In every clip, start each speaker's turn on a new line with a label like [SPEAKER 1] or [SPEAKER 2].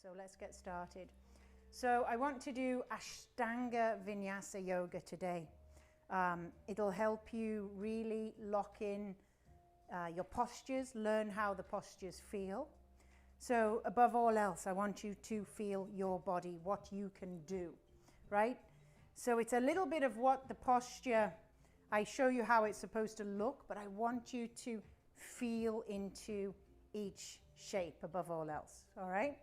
[SPEAKER 1] So let's get started. So I want to do Ashtanga Vinyasa yoga today. It'll help you really lock in your postures, learn how the postures feel. So above all else, I want you to feel your body, what you can do, right? So it's a little bit of what the posture, I show you how it's supposed to look, but I want you to feel into each shape above all else, all right?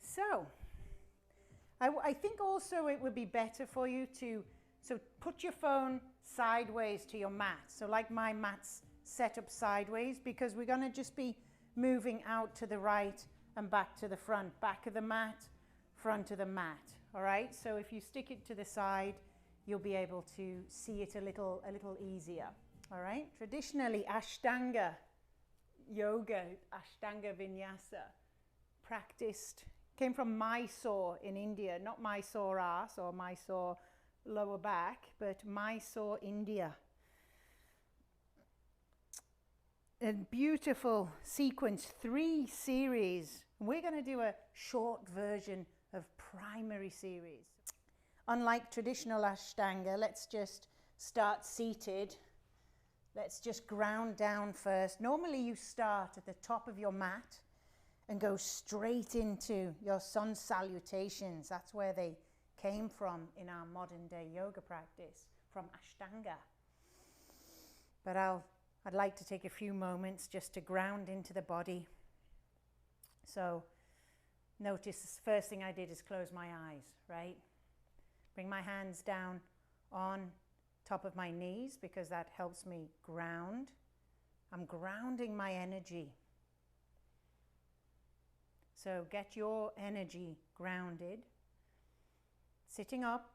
[SPEAKER 1] So I think also it would be better for you to put your phone sideways to your mat. So like my mat's set up sideways, because we're going to just be moving out to the right and back to the front, back of the mat, front of the mat, all right? So if you stick it to the side, you'll be able to see it a little easier, all right? Traditionally, Ashtanga yoga, Ashtanga Vinyasa, practiced, came from Mysore in India, not Mysore ass or Mysore lower back, but Mysore, India. A beautiful sequence, 3 series. We're going to do a short version of primary series. Unlike traditional Ashtanga, let's just start seated. Let's just ground down first. Normally you start at the top of your mat and go straight into your sun salutations. That's where they came from in our modern day yoga practice, from Ashtanga. But I'd like to take a few moments just to ground into the body. So notice the first thing I did is close my eyes, right? Bring my hands down on top of my knees because that helps me ground. I'm grounding my energy. So get your energy grounded. Sitting up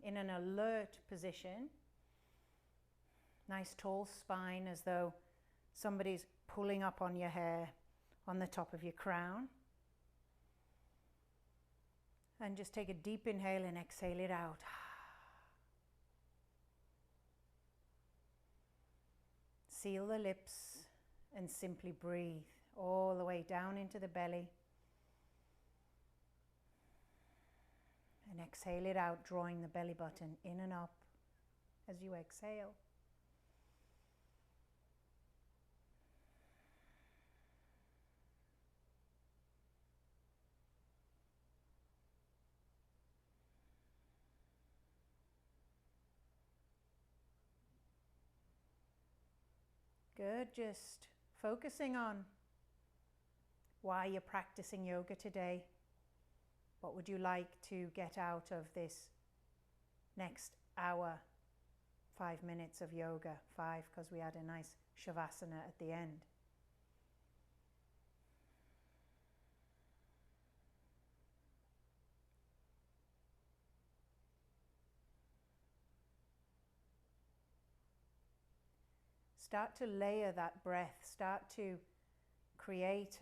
[SPEAKER 1] in an alert position. Nice tall spine as though somebody's pulling up on your hair on the top of your crown. And just take a deep inhale and exhale it out. Seal the lips and simply breathe all the way down into the belly. And exhale it out, drawing the belly button in and up as you exhale. Good, just focusing on why you're practicing yoga today. What would you like to get out of this next hour, 5 minutes of yoga? 5, because we had a nice Shavasana at the end. Start to layer that breath. Start to create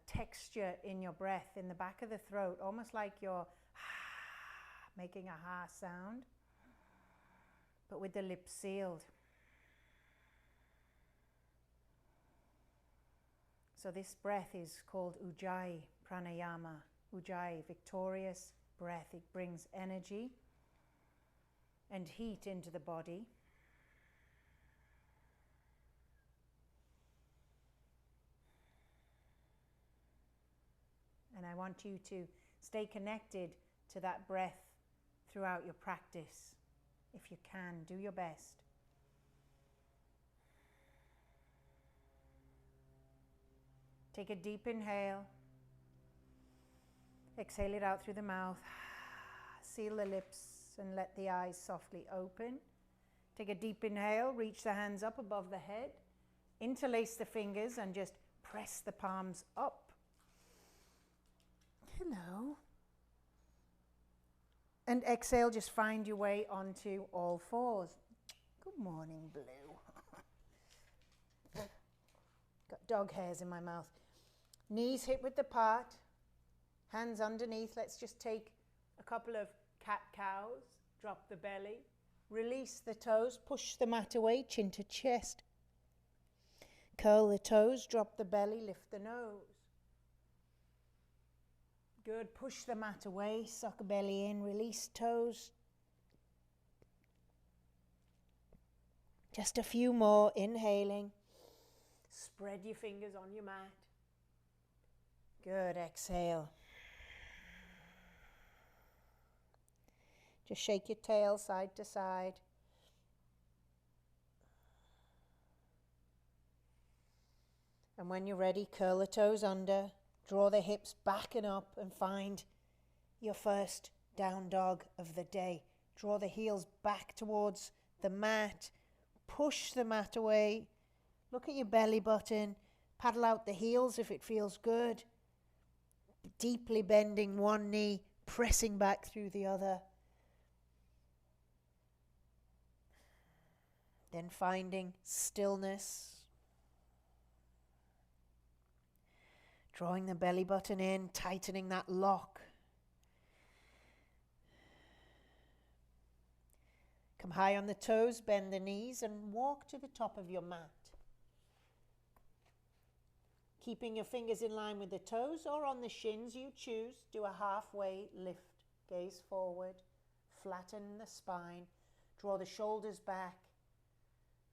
[SPEAKER 1] texture in your breath, in the back of the throat, almost like you're making a ha sound, but with the lips sealed. So this breath is called Ujjayi Pranayama. Ujjayi, victorious breath. It brings energy and heat into the body. And I want you to stay connected to that breath throughout your practice. If you can, do your best. Take a deep inhale. Exhale it out through the mouth. Seal the lips and let the eyes softly open. Take a deep inhale. Reach the hands up above the head. Interlace the fingers and just press the palms up. Hello. And exhale, just find your way onto all fours. Good morning, Blue. Got dog hairs in my mouth. Knees hip width apart, hands underneath. Let's just take a couple of cat-cows. Drop the belly. Release the toes, push the mat away, chin to chest. Curl the toes, drop the belly, lift the nose. Good. Push the mat away. Suck belly in. Release toes. Just a few more. Inhaling. Spread your fingers on your mat. Good. Exhale. Just shake your tail side to side. And when you're ready, curl the toes under. Draw the hips back and up and find your first down dog of the day. Draw the heels back towards the mat. Push the mat away. Look at your belly button. Paddle out the heels if it feels good. Deeply bending one knee, pressing back through the other. Then finding stillness. Drawing the belly button in, tightening that lock. Come high on the toes, bend the knees and walk to the top of your mat. Keeping your fingers in line with the toes or on the shins, you choose. Do a halfway lift. Gaze forward, flatten the spine, draw the shoulders back,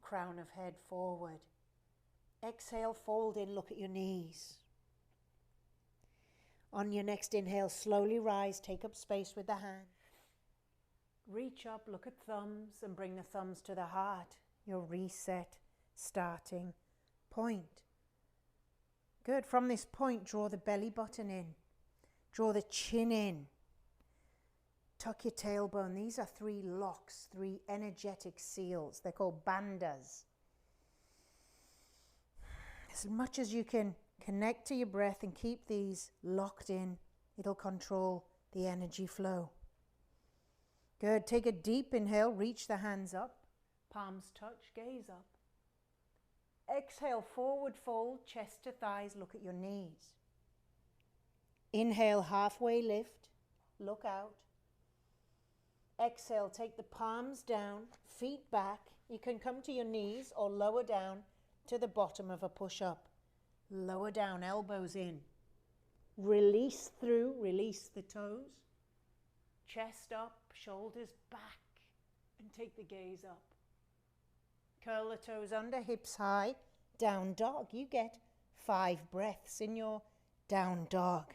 [SPEAKER 1] crown of head forward. Exhale, fold in, look at your knees. On your next inhale, slowly rise, take up space with the hand. Reach up, look at thumbs and bring the thumbs to the heart. Your reset starting point. Good. From this point, draw the belly button in. Draw the chin in. Tuck your tailbone. These are 3 locks, 3 energetic seals. They're called bandhas. As much as you can connect to your breath and keep these locked in, it'll control the energy flow. Good. Take a deep inhale. Reach the hands up. Palms touch. Gaze up. Exhale, forward fold, chest to thighs. Look at your knees. Inhale, halfway lift. Look out. Exhale, take the palms down, feet back. You can come to your knees or lower down to the bottom of a push-up. Lower down, elbows in. Release through, release the toes. Chest up, shoulders back, and take the gaze up. Curl the toes under, hips high, down dog. You get 5 breaths in your down dog.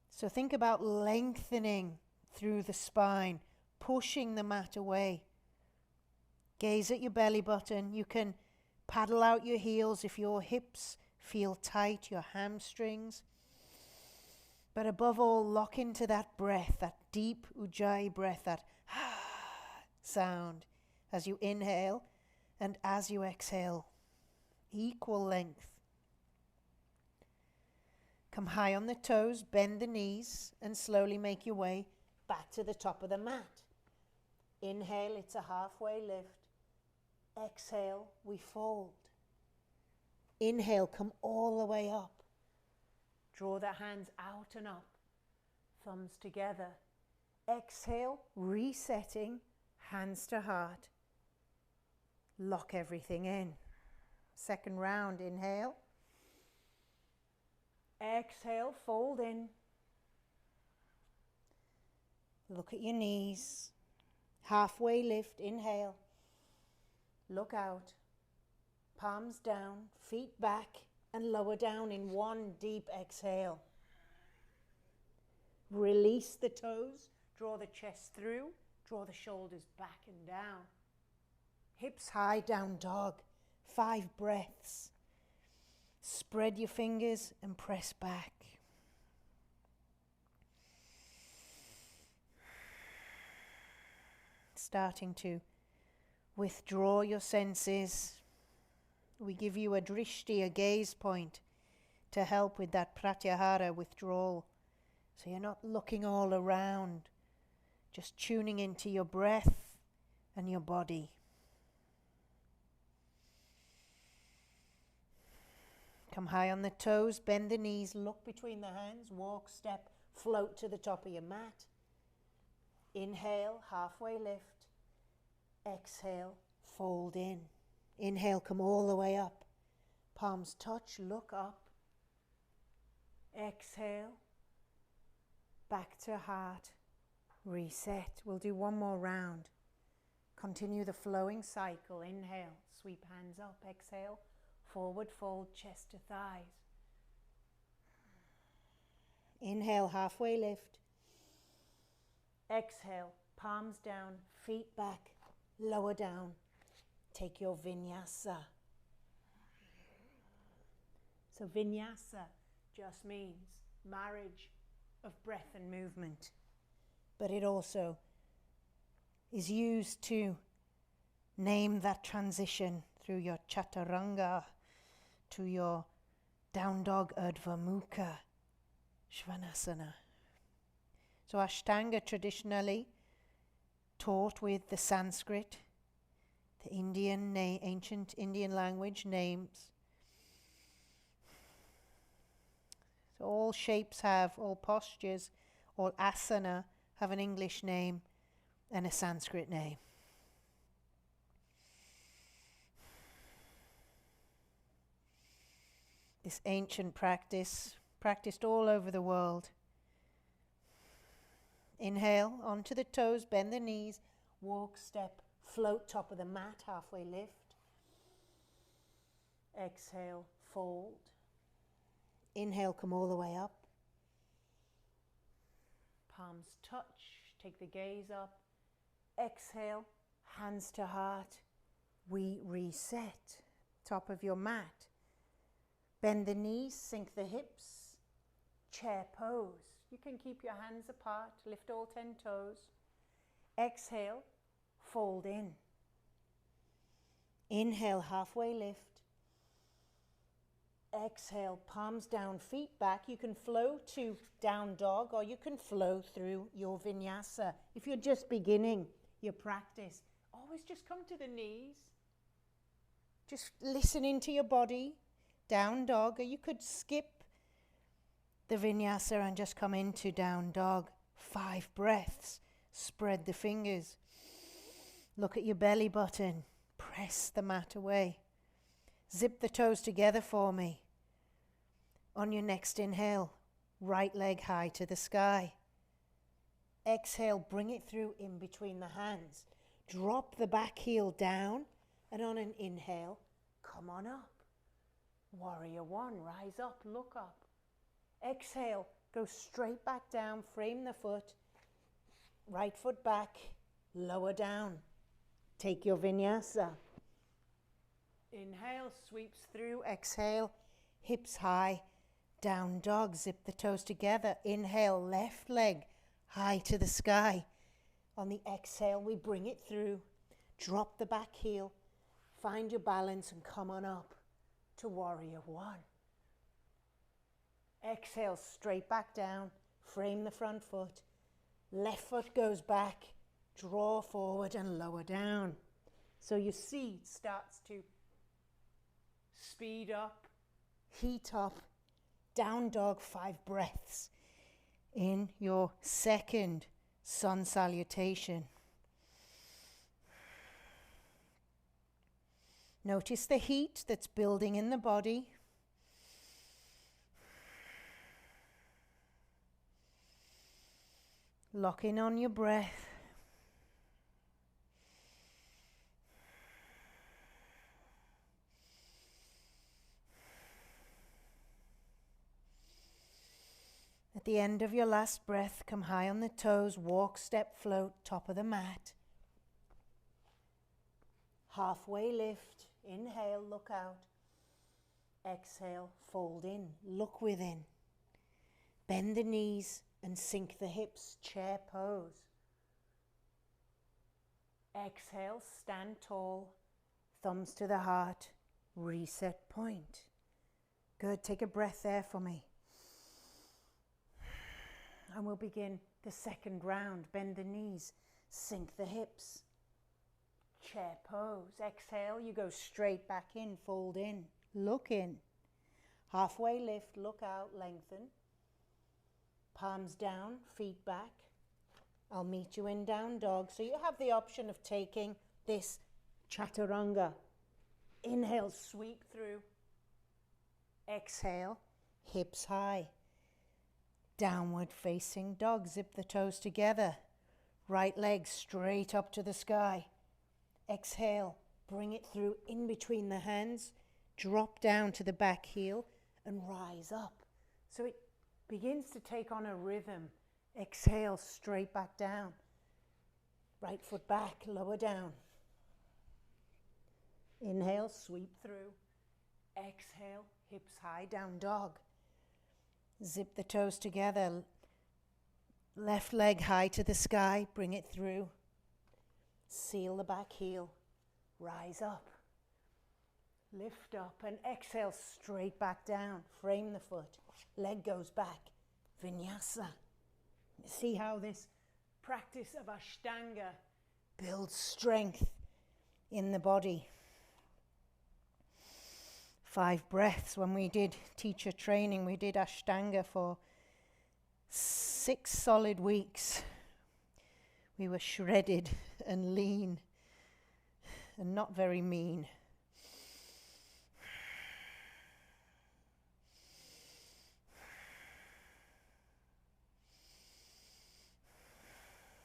[SPEAKER 1] So think about lengthening through the spine, pushing the mat away. Gaze at your belly button. You can paddle out your heels if your hips feel tight, your hamstrings. But above all, lock into that breath, that deep ujjayi breath, that sound as you inhale and as you exhale. Equal length. Come high on the toes, bend the knees, and slowly make your way back to the top of the mat. Inhale, it's a halfway lift. Exhale, we fold. Inhale, come all the way up. Draw the hands out and up, thumbs together. Exhale, resetting, hands to heart. Lock everything in. Second round, inhale. Exhale, fold in. Look at your knees. Halfway lift, inhale. Look out. Palms down, feet back, and lower down in one deep exhale. Release the toes, draw the chest through, draw the shoulders back and down. Hips high, down dog. 5 breaths. Spread your fingers and press back. Starting to withdraw your senses. We give you a drishti, a gaze point, to help with that pratyahara withdrawal. So you're not looking all around, just tuning into your breath and your body. Come high on the toes, bend the knees, look between the hands, walk, step, float to the top of your mat. Inhale, halfway lift. Exhale, fold in. Inhale, come all the way up. Palms touch, look up. Exhale, back to heart, reset. We'll do one more round. Continue the flowing cycle. Inhale, sweep hands up. Exhale, forward fold, chest to thighs. Inhale, halfway lift. Exhale, palms down, feet back, lower down. Take your vinyasa. So vinyasa just means marriage of breath and movement. But it also is used to name that transition through your chaturanga to your down dog urdhva mukha Shavasana. So Ashtanga traditionally taught with the Sanskrit, the ancient Indian language names. So all shapes have, all postures, all asana have an English name and a Sanskrit name. This ancient practice, practiced all over the world. Inhale, onto the toes, bend the knees, walk, step, float, top of the mat, halfway lift. Exhale, fold. Inhale, come all the way up. Palms touch, take the gaze up. Exhale, hands to heart. We reset. Top of your mat. Bend the knees, sink the hips. Chair pose. You can keep your hands apart, lift all 10 toes. Exhale, fold in. Inhale, halfway lift. Exhale, palms down, feet back. You can flow to down dog or you can flow through your vinyasa. If you're just beginning your practice, always just come to the knees. Just listen into your body, down dog, or you could skip the vinyasa and just come into down dog. 5 breaths. Spread the fingers. Look at your belly button. Press the mat away. Zip the toes together for me. On your next inhale, right leg high to the sky. Exhale, bring it through in between the hands. Drop the back heel down, and on an inhale, come on up. Warrior 1, rise up, look up. Exhale, go straight back down, frame the foot. Right foot back, lower down. Take your vinyasa. Inhale, sweeps through. Exhale, hips high, down dog. Zip the toes together. Inhale, left leg high to the sky. On the exhale, we bring it through. Drop the back heel. Find your balance and come on up to Warrior 1. Exhale, straight back down. Frame the front foot. Left foot goes back. Draw forward and lower down. So your seat starts to speed up, heat up, down dog, 5 breaths in your second sun salutation. Notice the heat that's building in the body. Lock in on your breath. At the end of your last breath, come high on the toes, walk, step, float, top of the mat. Halfway lift, inhale, look out. Exhale, fold in, look within. Bend the knees and sink the hips, chair pose. Exhale, stand tall, thumbs to the heart, reset point. Good, take a breath there for me. And we'll begin the second round. Bend the knees, sink the hips. Chair pose. Exhale, you go straight back in, fold in, look in. Halfway lift, look out, lengthen. Palms down, feet back. I'll meet you in down dog. So you have the option of taking this chaturanga. Inhale, sweep through. Exhale, hips high. Downward facing dog. Zip the toes together. Right leg straight up to the sky. Exhale, bring it through in between the hands. Drop down to the back heel and rise up. So it begins to take on a rhythm. Exhale, straight back down. Right foot back, lower down. Inhale, sweep through. Exhale, hips high, down dog. Zip the toes together. Left leg high to the sky, bring it through. Seal the back heel. Rise up. Lift up and exhale, straight back down. Frame the foot. Leg goes back. Vinyasa. See how this practice of Ashtanga builds strength in the body. 5 breaths. When we did teacher training, we did Ashtanga for 6 solid weeks. We were shredded and lean and not very mean.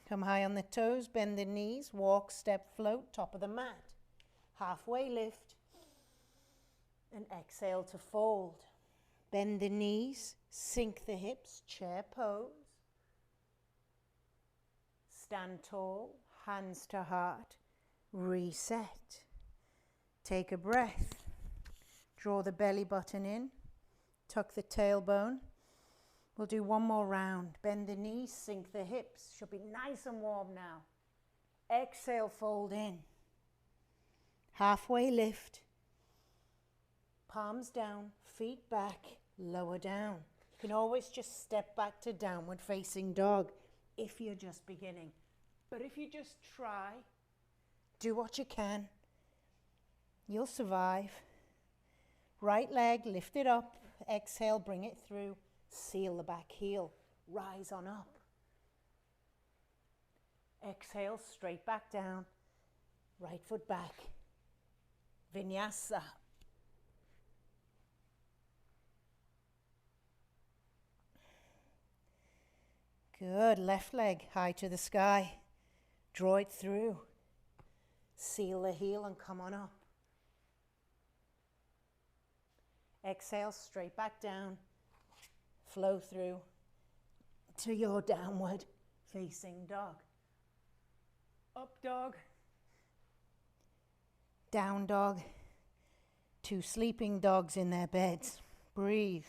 [SPEAKER 1] Come high on the toes, bend the knees, walk, step, float, top of the mat. Halfway lift and exhale to fold. Bend the knees, sink the hips, chair pose. Stand tall, hands to heart, reset. Take a breath. Draw the belly button in, tuck the tailbone. We'll do one more round. Bend the knees, sink the hips. Should be nice and warm now. Exhale, fold in. Halfway lift. Palms down, feet back, lower down. You can always just step back to downward facing dog if you're just beginning. But if you just try, do what you can, you'll survive. Right leg, lift it up. Exhale, bring it through. Seal the back heel. Rise on up. Exhale, straight back down. Right foot back. Vinyasa. Good. Left leg high to the sky. Draw it through. Seal the heel and come on up. Exhale, straight back down. Flow through to your downward facing dog. Up dog. Down dog. 2 sleeping dogs in their beds. Breathe.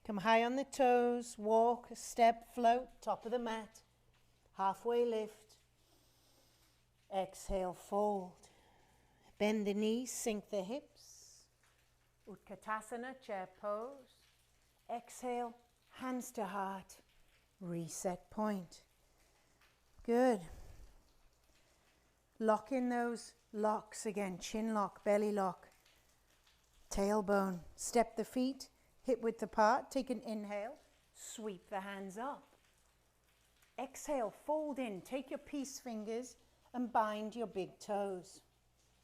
[SPEAKER 1] Come high on the toes, walk, step, float, top of the mat. Halfway lift. Exhale, fold. Bend the knees, sink the hips. Utkatasana, chair pose. Exhale, hands to heart. Reset point. Good. Lock in those locks again. Chin lock, belly lock. Tailbone. Step the feet. Hip width apart, take an inhale, sweep the hands up. Exhale, fold in, take your peace fingers and bind your big toes.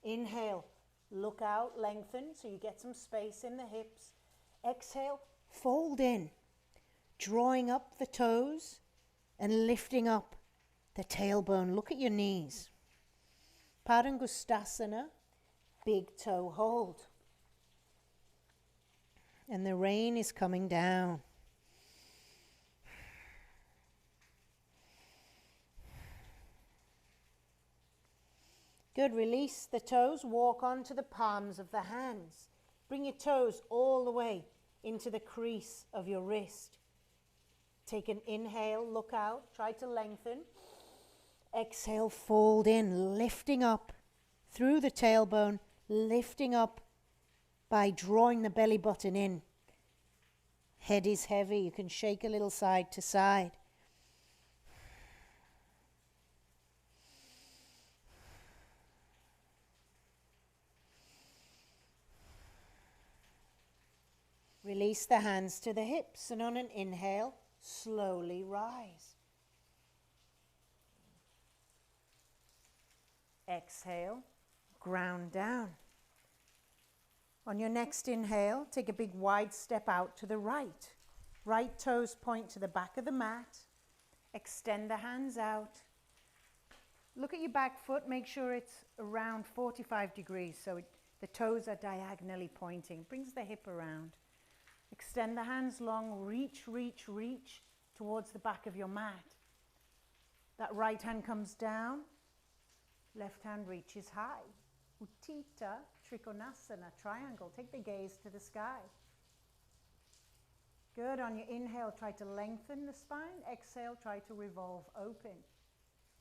[SPEAKER 1] Inhale, look out, lengthen so you get some space in the hips. Exhale, fold in, drawing up the toes and lifting up the tailbone. Look at your knees. Padangustasana, big toe hold. And the rain is coming down. Good, release the toes, walk onto the palms of the hands. Bring your toes all the way into the crease of your wrist. Take an inhale, look out, try to lengthen. Exhale, fold in, lifting up through the tailbone, lifting up by drawing the belly button in. Head is heavy, you can shake a little side to side. Release the hands to the hips, and on an inhale, slowly rise. Exhale, ground down. On your next inhale, take a big wide step out to the right. Right toes point to the back of the mat. Extend the hands out. Look at your back foot. Make sure it's around 45 degrees so the toes are diagonally pointing. Brings the hip around. Extend the hands long. Reach, reach, reach towards the back of your mat. That right hand comes down. Left hand reaches high. Utthita Trikonasana, triangle. Take the gaze to the sky. Good. On your inhale, try to lengthen the spine. Exhale, try to revolve open.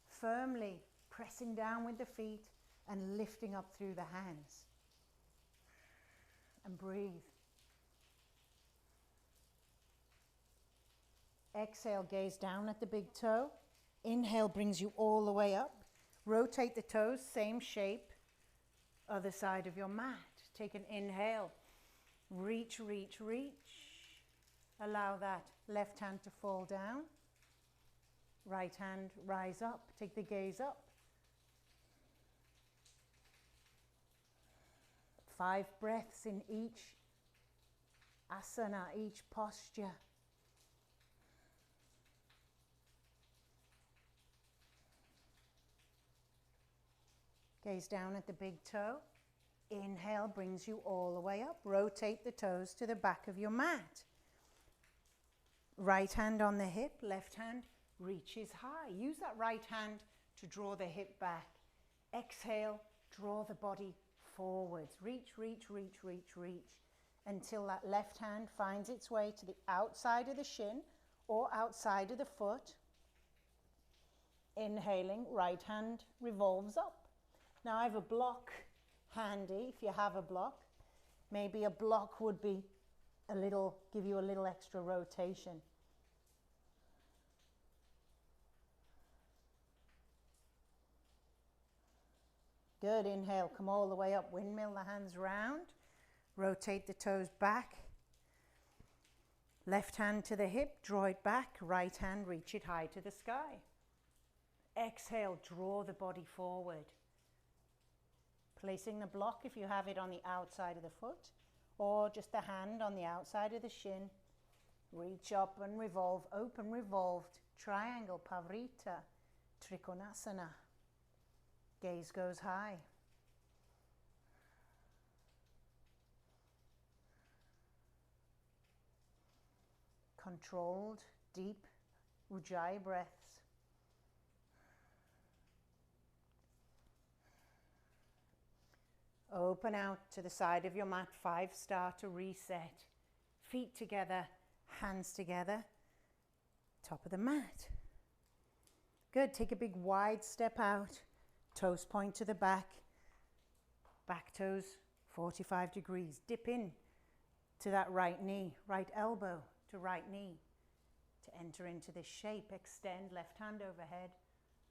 [SPEAKER 1] Firmly pressing down with the feet and lifting up through the hands. And breathe. Exhale, gaze down at the big toe. Inhale brings you all the way up. Rotate the toes, same shape. Other side of your mat. Take an inhale. Reach, reach, reach. Allow that left hand to fall down. Right hand rise up. Take the gaze up. 5 breaths in each asana, each posture. Gaze down at the big toe. Inhale brings you all the way up. Rotate the toes to the back of your mat. Right hand on the hip, left hand reaches high. Use that right hand to draw the hip back. Exhale, draw the body forwards. Reach, reach, reach, reach, reach until that left hand finds its way to the outside of the shin or outside of the foot. Inhaling, right hand revolves up. Now I have a block handy, if you have a block. Maybe a block would be give you a little extra rotation. Good, inhale, come all the way up, windmill the hands round. Rotate the toes back. Left hand to the hip, draw it back. Right hand, reach it high to the sky. Exhale, draw the body forward. Placing the block, if you have it on the outside of the foot, or just the hand on the outside of the shin. Reach up and revolve, open, revolved, triangle, pavrita, trikonasana. Gaze goes high. Controlled, deep Ujjayi breaths. Open out to the side of your mat, 5-star to reset. Feet together, hands together, top of the mat. Good, take a big wide step out, toes point to the back toes 45 degrees. Dip in to that right knee, right elbow to right knee to enter into this shape. Extend left hand overhead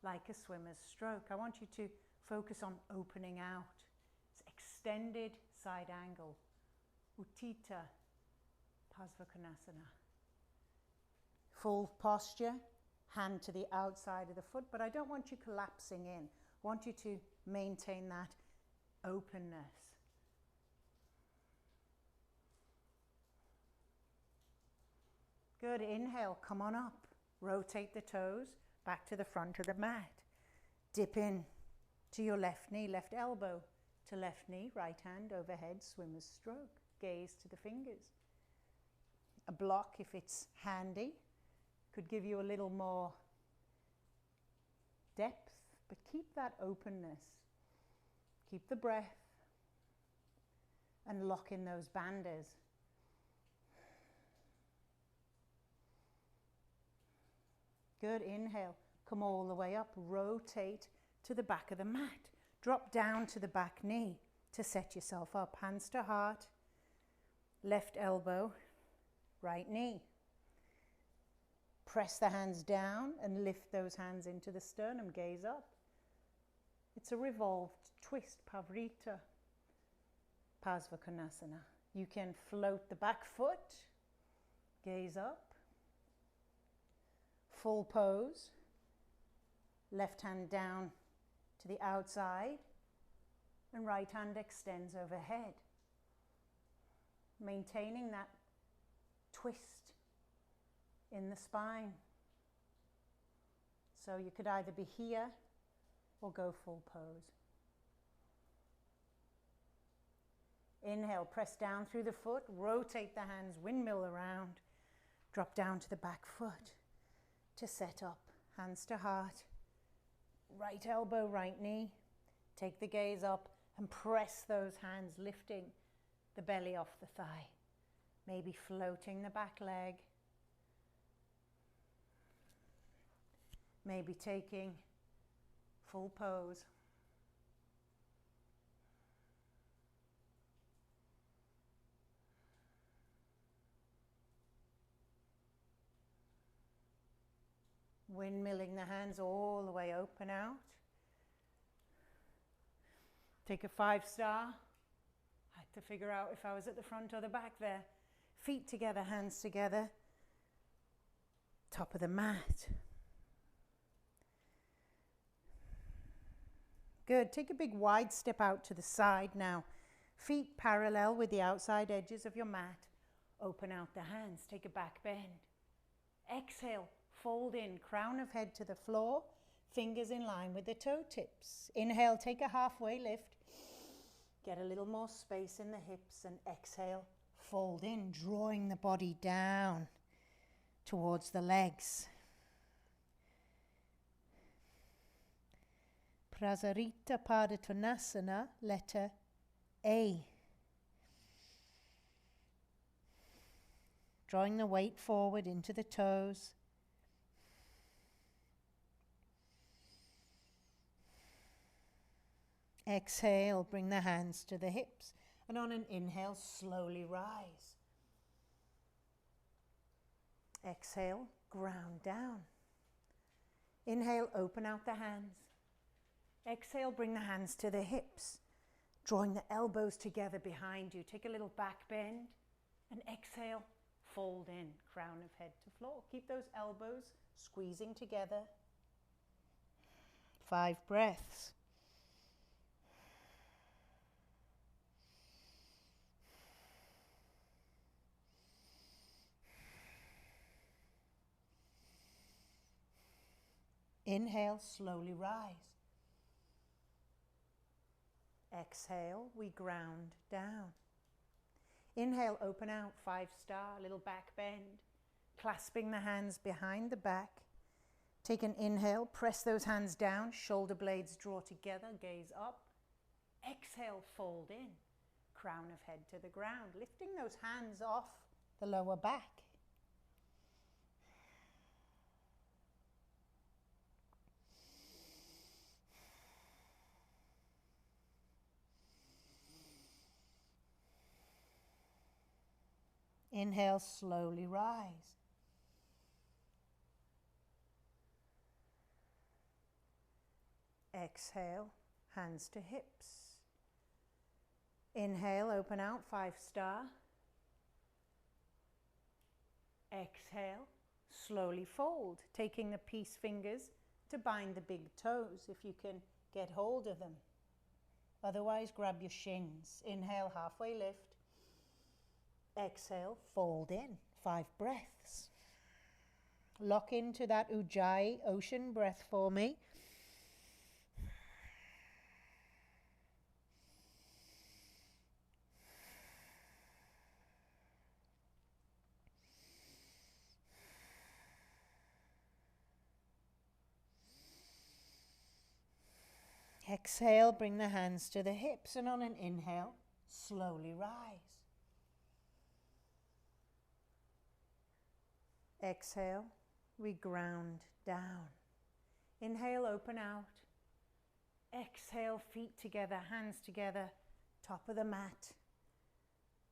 [SPEAKER 1] like a swimmer's stroke. I want you to focus on opening out. Extended side angle, Utthita Pasvakonasana. Full posture, hand to the outside of the foot, but I don't want you collapsing in. I want you to maintain that openness. Good, inhale, come on up. Rotate the toes back to the front of the mat. Dip in to your left knee, left elbow to left knee, right hand overhead, swimmer's stroke. Gaze to the fingers. A block, if it's handy, could give you a little more depth, but keep that openness. Keep the breath and lock in those bandhas. Good, inhale, come all the way up, rotate to the back of the mat. Drop down to the back knee to set yourself up. Hands to heart, left elbow, right knee. Press the hands down and lift those hands into the sternum. Gaze up. It's a revolved twist, pavrita, Pasvakonasana. You can float the back foot, gaze up, full pose, left hand down to the outside, and right hand extends overhead. Maintaining that twist in the spine. So you could either be here or go full pose. Inhale, press down through the foot, rotate the hands, windmill around, drop down to the back foot to set up, hands to heart, right elbow, right knee, take the gaze up and press those hands, lifting the belly off the thigh, maybe floating the back leg, maybe taking full pose. Windmilling the hands all the way open out. Take a 5-star. I had to figure out if I was at the front or the back there. Feet together, hands together. Top of the mat. Good. Take a big wide step out to the side now. Feet parallel with the outside edges of your mat. Open out the hands. Take a back bend. Exhale. Fold in, crown of head to the floor, fingers in line with the toe tips. Inhale, take a halfway lift. Get a little more space in the hips and exhale, fold in, drawing the body down towards the legs. Prasarita Pervo Tanasana, letter A. Drawing the weight forward into the toes. Exhale, bring the hands to the hips. And on an inhale, slowly rise. Exhale, ground down. Inhale, open out the hands. Exhale, bring the hands to the hips. Drawing the elbows together behind you. Take a little back bend. And exhale, fold in, crown of head to floor. Keep those elbows squeezing together. 5 breaths. Inhale, slowly rise. Exhale, we ground down. Inhale, open out, 5-star, little back bend. Clasping the hands behind the back. Take an inhale, press those hands down, shoulder blades draw together, gaze up. Exhale, fold in, crown of head to the ground, lifting those hands off the lower back. Inhale, slowly rise. Exhale, hands to hips. Inhale, open out, 5-star. Exhale, slowly fold, taking the peace fingers to bind the big toes if you can get hold of them. Otherwise, grab your shins. Inhale, halfway lift. Exhale, fold in, 5 breaths. Lock into that Ujjayi ocean breath for me. Exhale, bring the hands to the hips, and on an inhale, slowly rise. Exhale, we ground down. Inhale, open out. Exhale, feet together, hands together, top of the mat.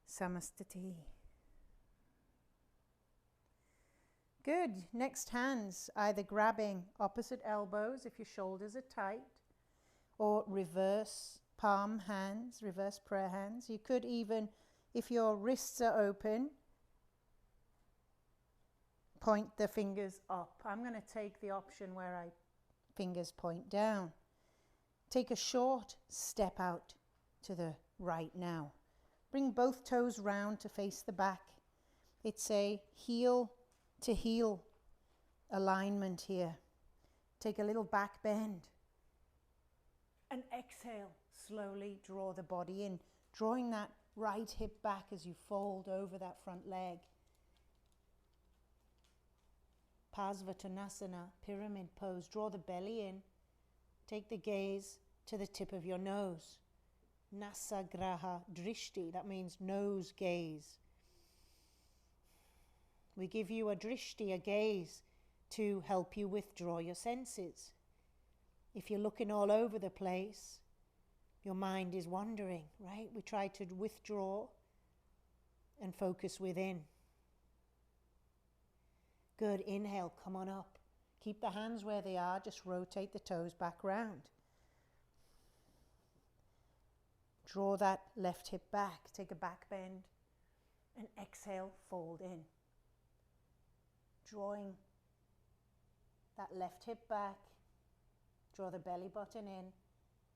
[SPEAKER 1] Samastati. Good. Next, hands either grabbing opposite elbows if your shoulders are tight, or reverse palm hands, reverse prayer hands. You could even If your wrists are open, point the fingers up. I'm going to take the option where I fingers point down. Take a short step out to the right now. Bring both toes round to face the back. It's a heel to heel alignment here. Take a little back bend. And exhale, slowly draw the body in, drawing that right hip back as you fold over that front leg. Pervo Tanasana, pyramid pose. Draw the belly in. Take the gaze to the tip of your nose. Nasagraha drishti, that means nose gaze. We give you a drishti, a gaze, to help you withdraw your senses. If you're looking all over the place, your mind is wandering, right? We try to withdraw and focus within. Good, inhale, come on up. Keep the hands where they are, just rotate the toes back round. Draw that left hip back, take a back bend, and exhale, fold in. Drawing that left hip back, draw the belly button in,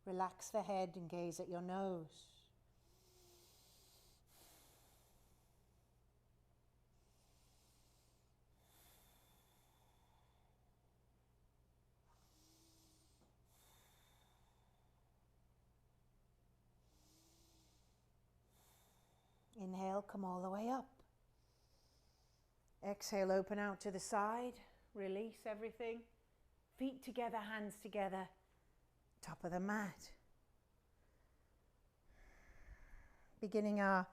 [SPEAKER 1] relax the head and gaze at your nose. Inhale, come all the way up. Exhale, open out to the side. Release everything. Feet together, hands together. Top of the mat. Beginning our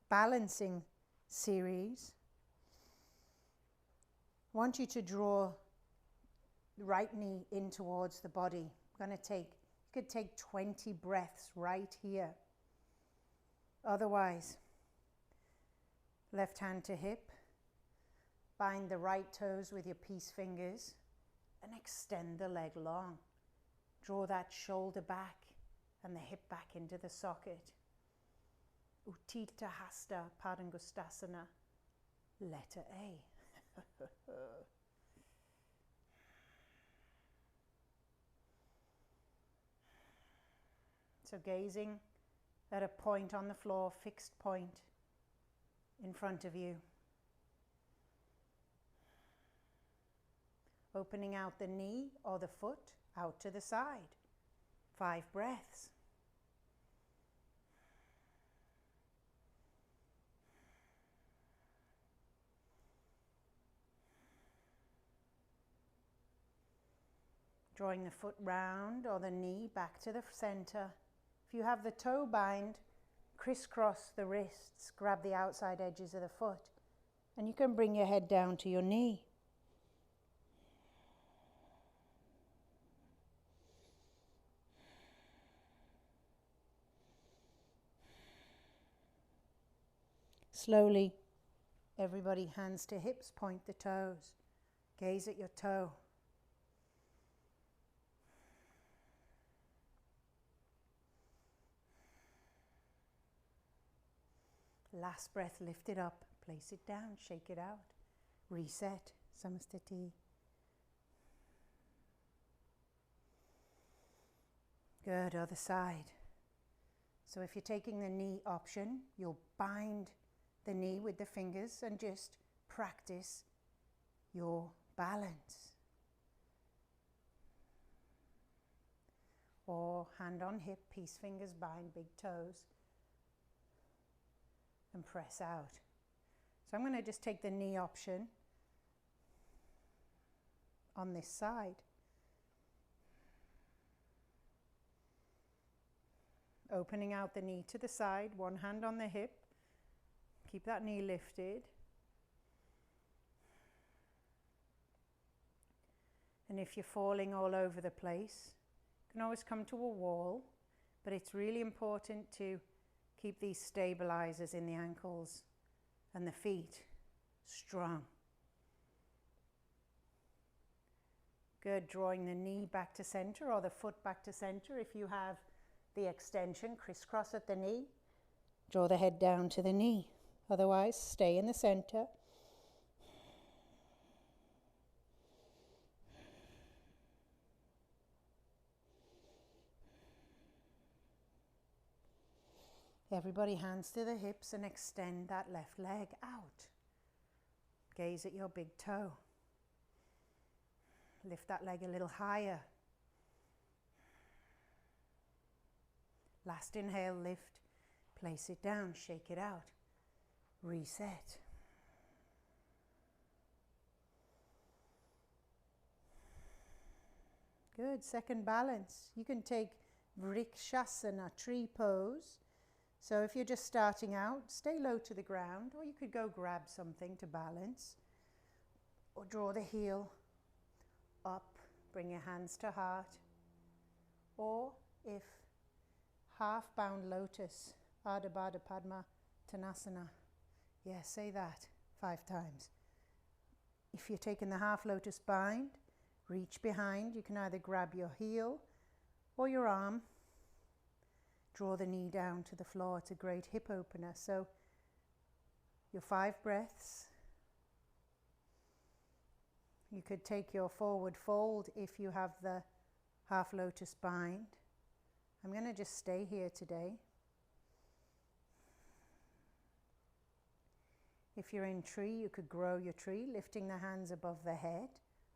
[SPEAKER 1] balancing series. I want you to draw the right knee in towards the body. You could take 20 breaths right here. Otherwise, left hand to hip, bind the right toes with your peace fingers and extend the leg long. Draw that shoulder back and the hip back into the socket. Uttita hasta padangustasana, letter A. So gazing at a point on the floor, fixed point in front of you. Opening out the knee or the foot out to the side. 5 breaths. Drawing the foot round or the knee back to the center. If you have the toe bind, crisscross the wrists, grab the outside edges of the foot, and you can bring your head down to your knee. Slowly, everybody hands to hips, point the toes, gaze at your toe. Last breath, lift it up, place it down, shake it out, reset, samastiti. Good, other side. So if you're taking the knee option, you'll bind the knee with the fingers and just practice your balance. Or hand on hip, peace fingers bind big toes. And press out. So I'm going to just take the knee option on this side. Opening out the knee to the side, one hand on the hip. Keep that knee lifted. And if you're falling all over the place, you can always come to a wall, but it's really important to keep these stabilizers in the ankles and the feet strong. Good, drawing the knee back to center or the foot back to center. If you have the extension, crisscross at the knee. Draw the head down to the knee. Otherwise, stay in the center. Everybody, hands to the hips and extend that left leg out. Gaze at your big toe. Lift that leg a little higher. Last inhale, lift. Place it down, shake it out. Reset. Good, second balance. You can take Vrikshasana, tree pose. So if you're just starting out, stay low to the ground, or you could go grab something to balance. Or draw the heel up, bring your hands to heart. Or if half-bound lotus, Ardha Baddha Padma Tanasana. Yeah, say that 5 times. If you're taking the half lotus bind, reach behind. You can either grab your heel or your arm. Draw the knee down to the floor. It's a great hip opener. So your 5 breaths. You could take your forward fold if you have the half lotus bind. I'm going to just stay here today. If you're in tree, you could grow your tree, lifting the hands above the head,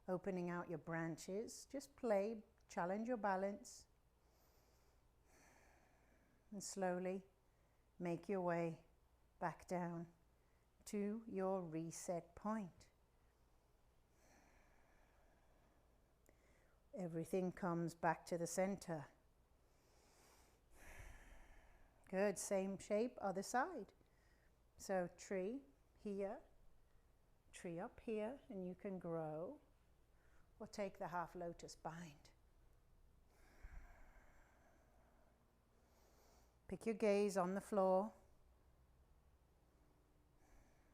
[SPEAKER 1] opening out your branches. Just play, challenge your balance. And slowly make your way back down to your reset point. Everything comes back to the center. Good, same shape, other side. So tree here, tree up here, and you can grow or take the half lotus bind. Pick your gaze on the floor.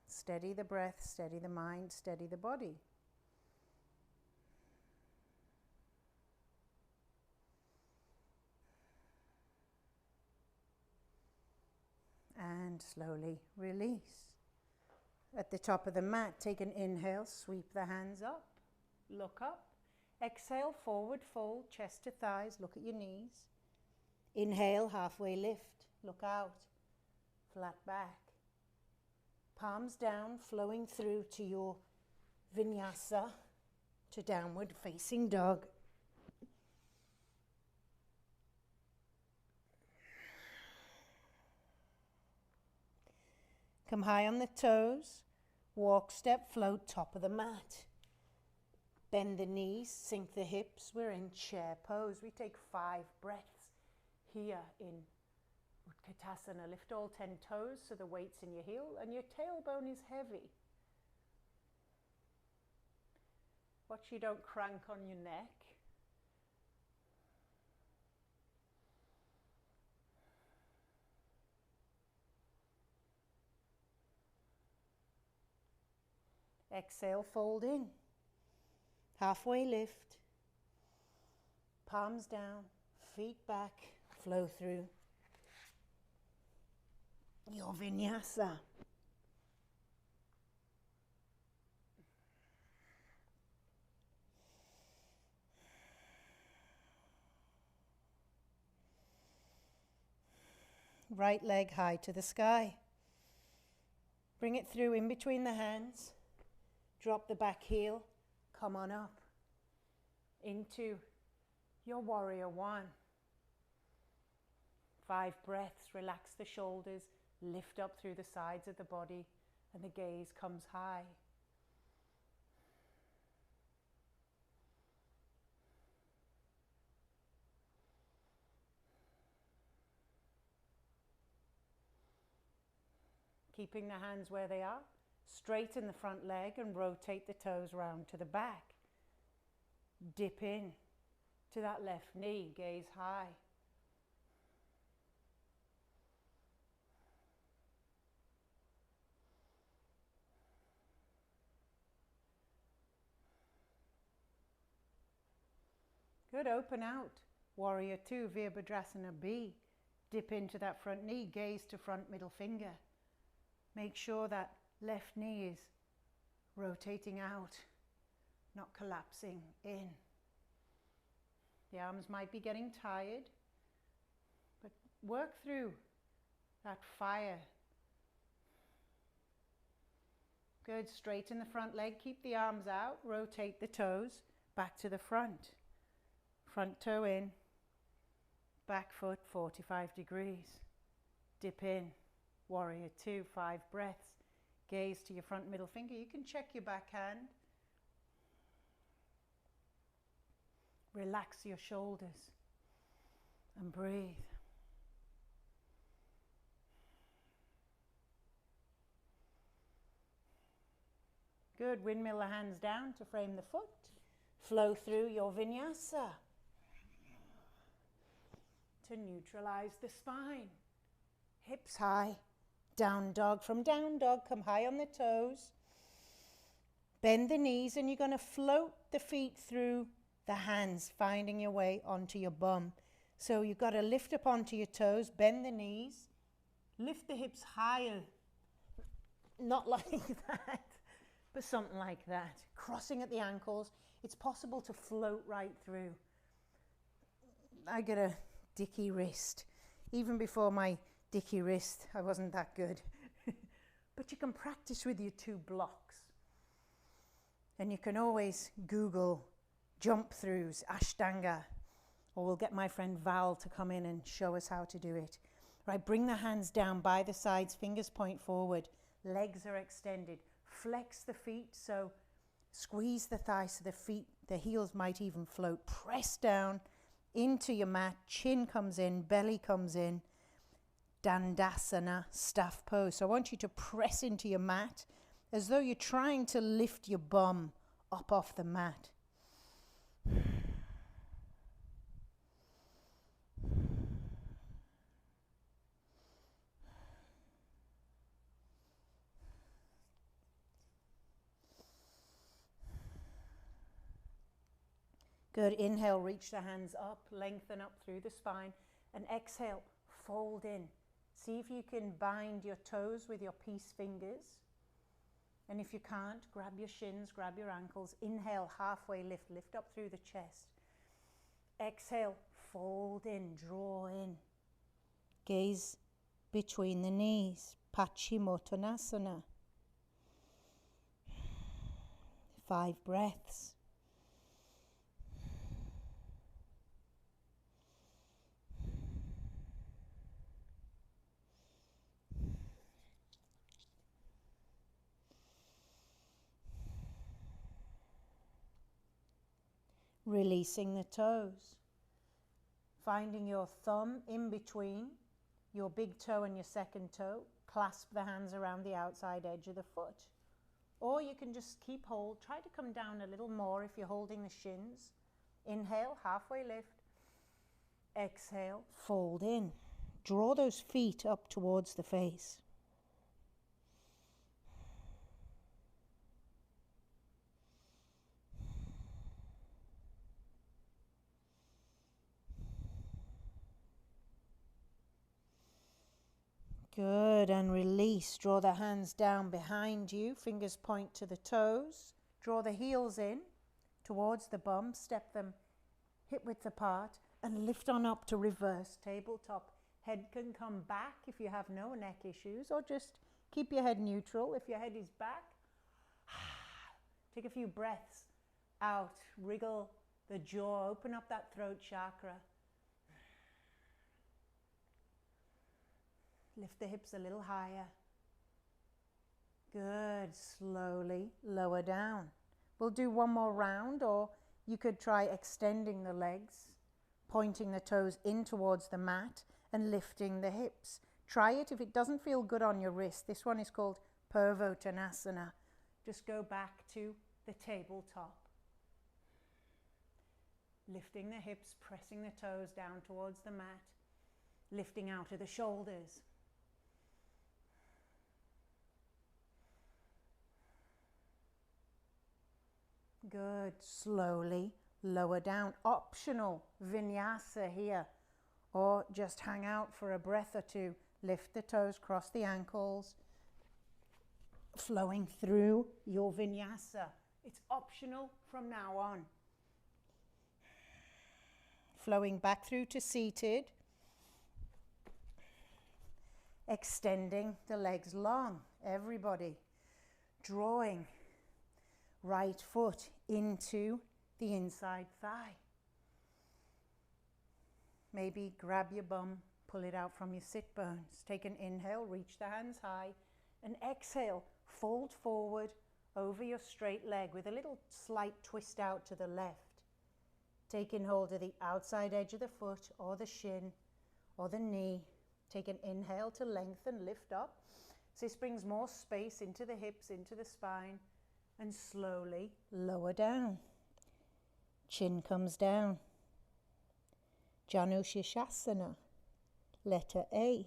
[SPEAKER 1] Steady the breath, steady the mind, steady the body. And slowly release. At the top of the mat, take an inhale, sweep the hands up, look up. Exhale, forward fold, chest to thighs, look at your knees. Inhale, halfway lift, look out, flat back. Palms down, flowing through to your vinyasa, to downward facing dog. Come high on the toes, walk, step, float, top of the mat. Bend the knees, sink the hips. We're in chair pose. We take 5 breaths here in Utkatasana. Lift all 10 toes so the weight's in your heel and your tailbone is heavy. Watch you don't crank on your neck. Exhale, fold in. Halfway lift. Palms down, feet back, flow through your vinyasa. Right leg high to the sky. Bring it through in between the hands. Drop the back heel. Come on up into your warrior 1. 5 breaths. Relax the shoulders. Lift up through the sides of the body and the gaze comes high. Keeping the hands where they are. Straighten the front leg and rotate the toes round to the back. Dip in to that left knee, gaze high. Good, open out. Warrior 2, Virabhadrasana B. Dip into that front knee, gaze to front middle finger. Make sure that left knee is rotating out, not collapsing in. The arms might be getting tired, but work through that fire. Good, straighten the front leg, keep the arms out, rotate the toes back to the front. Front toe in, back foot 45 degrees. Dip in, warrior two, 5 breaths. Gaze to your front middle finger. You can check your backhand. Relax your shoulders and breathe. Good, windmill the hands down to frame the foot. Flow through your vinyasa to neutralize the spine. Hips high, down dog. From down dog, come high on the toes. Bend the knees and you're going to float the feet through the hands, finding your way onto your bum. So you've got to lift up onto your toes, bend the knees, lift the hips higher. Not like that, but something like that. Crossing at the ankles. It's possible to float right through. I got a dicky wrist. Even before my dicky wrist, I wasn't that good. But you can practice with your 2 blocks. And you can always Google jump throughs, Ashtanga, or we'll get my friend Val to come in and show us how to do it. Right, bring the hands down by the sides, fingers point forward, legs are extended. Flex the feet, so squeeze the thighs so the heels might even float. Press down into your mat, chin comes in, belly comes in. Dandasana, staff pose. So I want you to press into your mat as though you're trying to lift your bum up off the mat. Good, inhale, reach the hands up, lengthen up through the spine, and exhale, fold in. See if you can bind your toes with your peace fingers. And if you can't, grab your shins, grab your ankles. Inhale, halfway lift, lift up through the chest. Exhale, fold in, draw in. Gaze between the knees, Pervo Tanasana. 5 breaths. Releasing the toes. Finding your thumb in between your big toe and your second toe. Clasp the hands around the outside edge of the foot. Or you can just keep hold. Try to come down a little more if you're holding the shins. Inhale, halfway lift. Exhale, fold in. Draw those feet up towards the face. Good, and release. Draw the hands down behind you. Fingers point to the toes. Draw the heels in towards the bum. Step them hip width apart and lift on up to reverse tabletop. Head can come back if you have no neck issues, or just keep your head neutral. If your head is back, take a few breaths out. Wriggle the jaw. Open up that throat chakra. Lift the hips a little higher. Good. Slowly lower down. We'll do one more round, or you could try extending the legs, pointing the toes in towards the mat and lifting the hips. Try it if it doesn't feel good on your wrist. This one is called Pervo Tanasana. Just go back to the tabletop. Lifting the hips, pressing the toes down towards the mat, lifting out of the shoulders. Good. Slowly lower down. Optional vinyasa here. or just hang out for a breath or two. Lift the toes, cross the ankles, flowing through your vinyasa. It's optional from now on. Flowing back through to seated. Extending the legs long, everybody. Drawing right foot into the inside thigh. Maybe grab your bum, pull it out from your sit bones. Take an inhale, reach the hands high, and exhale, fold forward over your straight leg with a little slight twist out to the left. Taking hold of the outside edge of the foot or the shin or the knee. Take an inhale to lengthen, lift up. So this brings more space into the hips, into the spine, and slowly lower down. Chin comes down. Shavasana, letter A.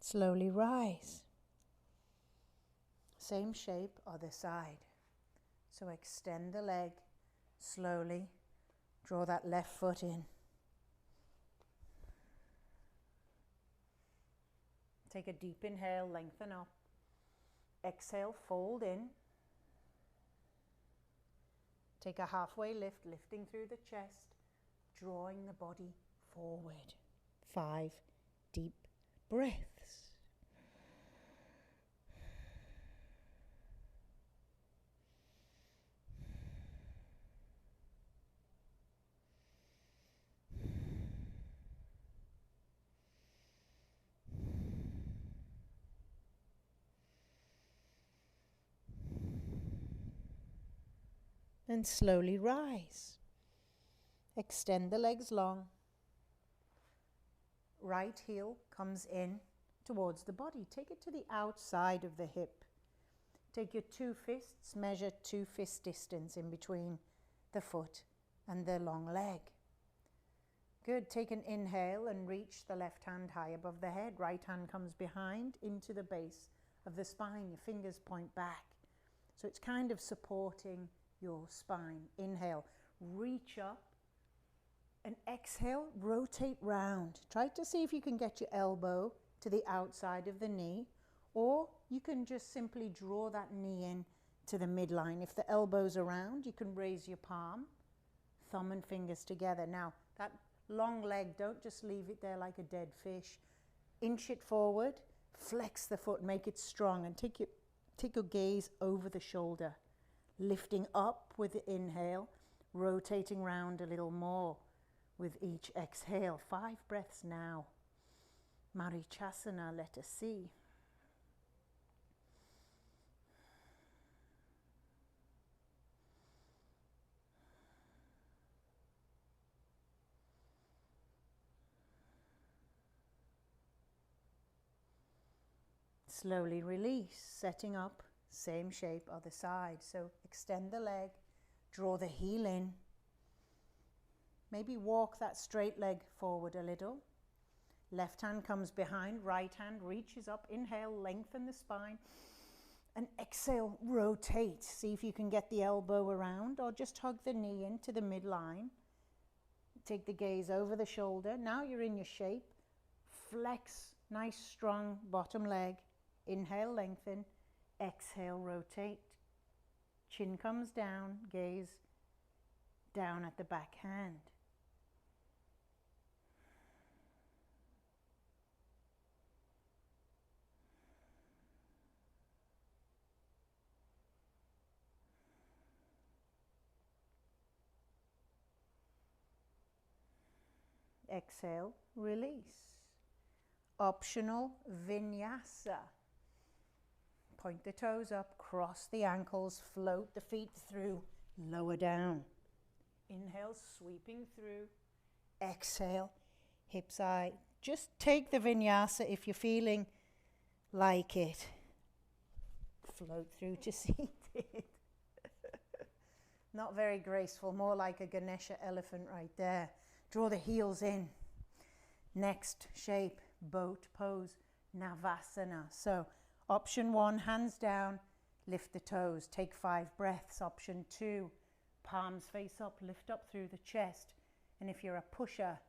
[SPEAKER 1] Slowly rise. Same shape, other side. So extend the leg, slowly draw that left foot in. Take a deep inhale, lengthen up. Exhale, fold in. Take a halfway lift, lifting through the chest, drawing the body forward. 5 deep breaths. And slowly rise. Extend the legs long. Right heel comes in towards the body. Take it to the outside of the hip. Take your 2 fists, measure 2 fist distance in between the foot and the long leg. Good. Take an inhale and reach the left hand high above the head. Right hand comes behind into the base of the spine. Your fingers point back. So it's kind of supporting your spine. Inhale, reach up, and exhale, rotate round. Try to see if you can get your elbow to the outside of the knee, or you can just simply draw that knee in to the midline. If the elbow's around, you can raise your palm, thumb and fingers together. Now, that long leg, don't just leave it there like a dead fish. Inch it forward, flex the foot, make it strong, and take your gaze over the shoulder. Lifting up with the inhale, rotating round a little more with each exhale. 5 breaths now. Marichasana, letter C. Slowly release, setting up. Same shape, other side. So extend the leg, draw the heel in. Maybe walk that straight leg forward a little. Left hand comes behind, right hand reaches up. Inhale, lengthen the spine. And exhale, rotate. See if you can get the elbow around, or just hug the knee into the midline. Take the gaze over the shoulder. Now you're in your shape. Flex, nice strong bottom leg. Inhale, lengthen. Exhale, rotate. Chin comes down, gaze down at the back hand. Exhale, release. Optional vinyasa. Point the toes up, cross the ankles, float the feet through, lower down. Inhale, sweeping through. Exhale, hips high. Just take the vinyasa if you're feeling like it. Float through to seated. Not very graceful, more like a Ganesha elephant right there. Draw the heels in. Next shape, boat pose, Navasana. So option 1, hands down, lift the toes, take 5 breaths. Option 2, palms face up, lift up through the chest. And if you're a pusher,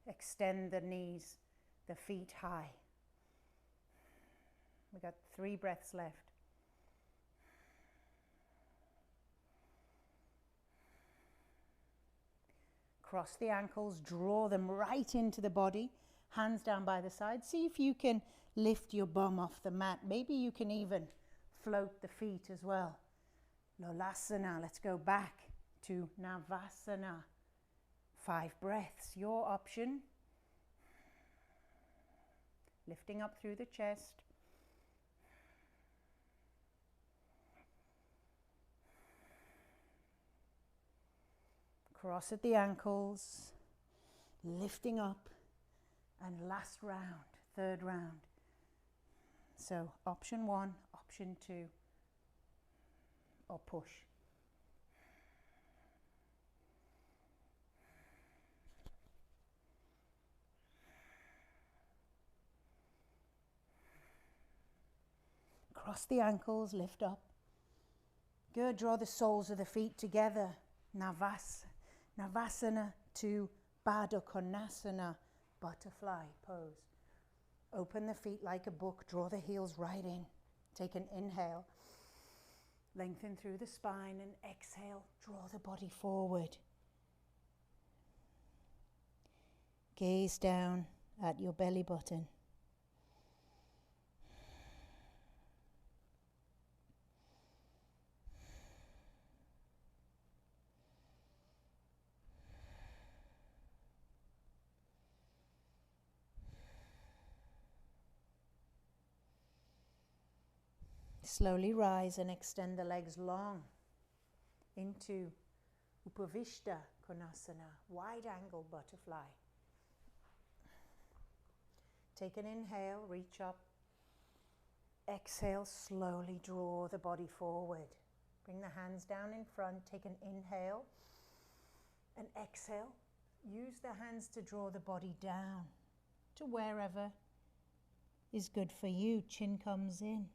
[SPEAKER 1] extend the knees, the feet high. We got 3 breaths left. Cross the ankles, draw them right into the body, hands down by the side. See if you can lift your bum off the mat. Maybe you can even float the feet as well. Lolasana, let's go back to Navasana. 5 breaths, your option. Lifting up through the chest. Cross at the ankles, lifting up, and last round, 3rd round. So option 1, option 2, or push. Cross the ankles, lift up. Good, draw the soles of the feet together. Navasana to Baddha Konasana, butterfly pose. Open the feet like a book, draw the heels right in. Take an inhale, lengthen through the spine, and exhale, draw the body forward. Gaze down at your belly button. Slowly rise and extend the legs long into Upavishta Konasana, wide angle butterfly. Take an inhale, reach up. Exhale, slowly draw the body forward. Bring the hands down in front, take an inhale and exhale. Use the hands to draw the body down to wherever is good for you. Chin comes in.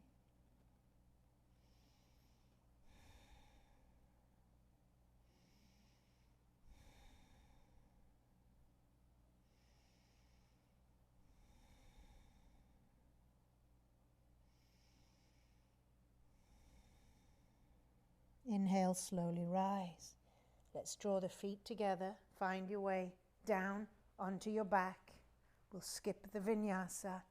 [SPEAKER 1] Inhale, slowly rise. Let's draw the feet together. Find your way down onto your back. We'll skip the vinyasa.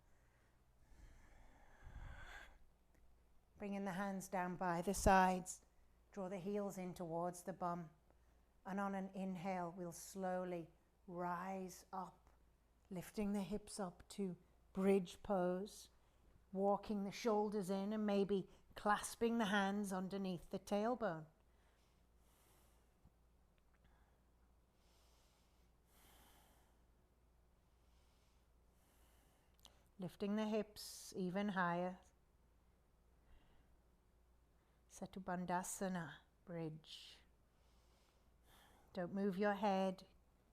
[SPEAKER 1] Bringing the hands down by the sides. Draw the heels in towards the bum. And on an inhale, we'll slowly rise up, lifting the hips up to bridge pose, walking the shoulders in and maybe clasping the hands underneath the tailbone. Lifting the hips even higher. Setubandhasana, bridge. Don't move your head.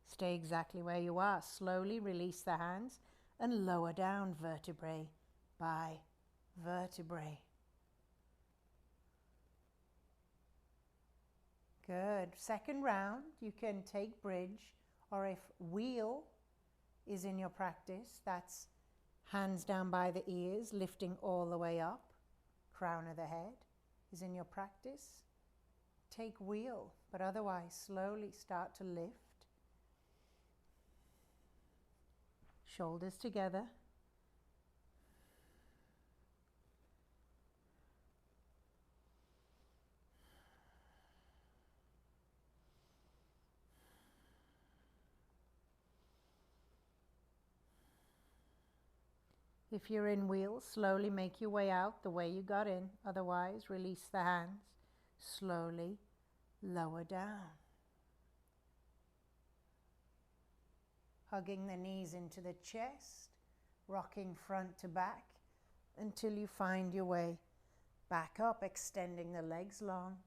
[SPEAKER 1] Stay exactly where you are. Slowly release the hands and lower down vertebrae by vertebrae. Good. 2nd round, you can take bridge, or if wheel is in your practice, that's hands down by the ears, lifting all the way up. Crown of the head is in your practice. Take wheel, but otherwise slowly start to lift. Shoulders together. If you're in wheel, slowly make your way out the way you got in. Otherwise, release the hands. Slowly lower down. Hugging the knees into the chest, rocking front to back until you find your way back up, extending the legs long.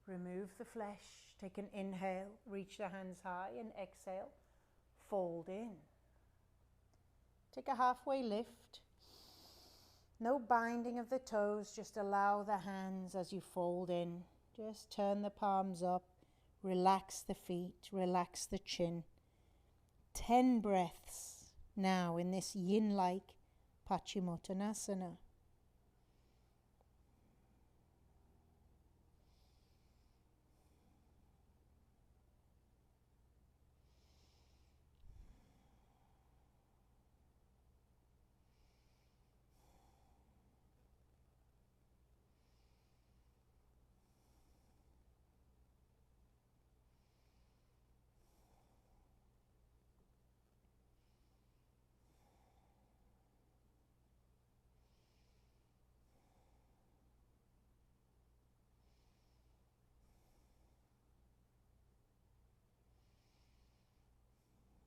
[SPEAKER 1] Remove the flesh. Take an inhale, reach the hands high, and exhale, fold in. Take a halfway lift. No binding of the toes, just allow the hands as you fold in. Just turn the palms up, relax the feet, relax the chin. 10 breaths now in this yin-like Paschimottanasana.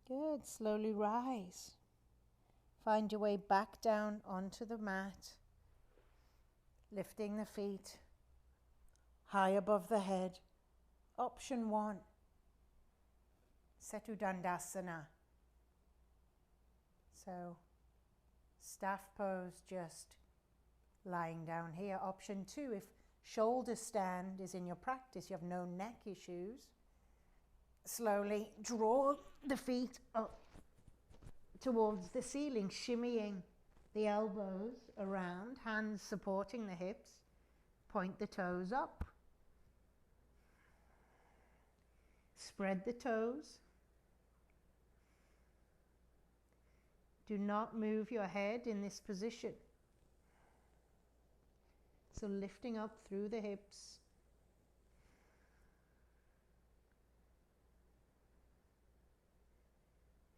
[SPEAKER 1] Good. Slowly rise. Find your way back down onto the mat, lifting the feet high above the head. Option 1, Setu Dandasana. So, staff pose, just lying down here. Option 2, if shoulder stand is in your practice, you have no neck issues, slowly draw the feet up towards the ceiling, shimmying the elbows around, hands supporting the hips, point the toes up. Spread the toes. Do not move your head in this position. So lifting up through the hips.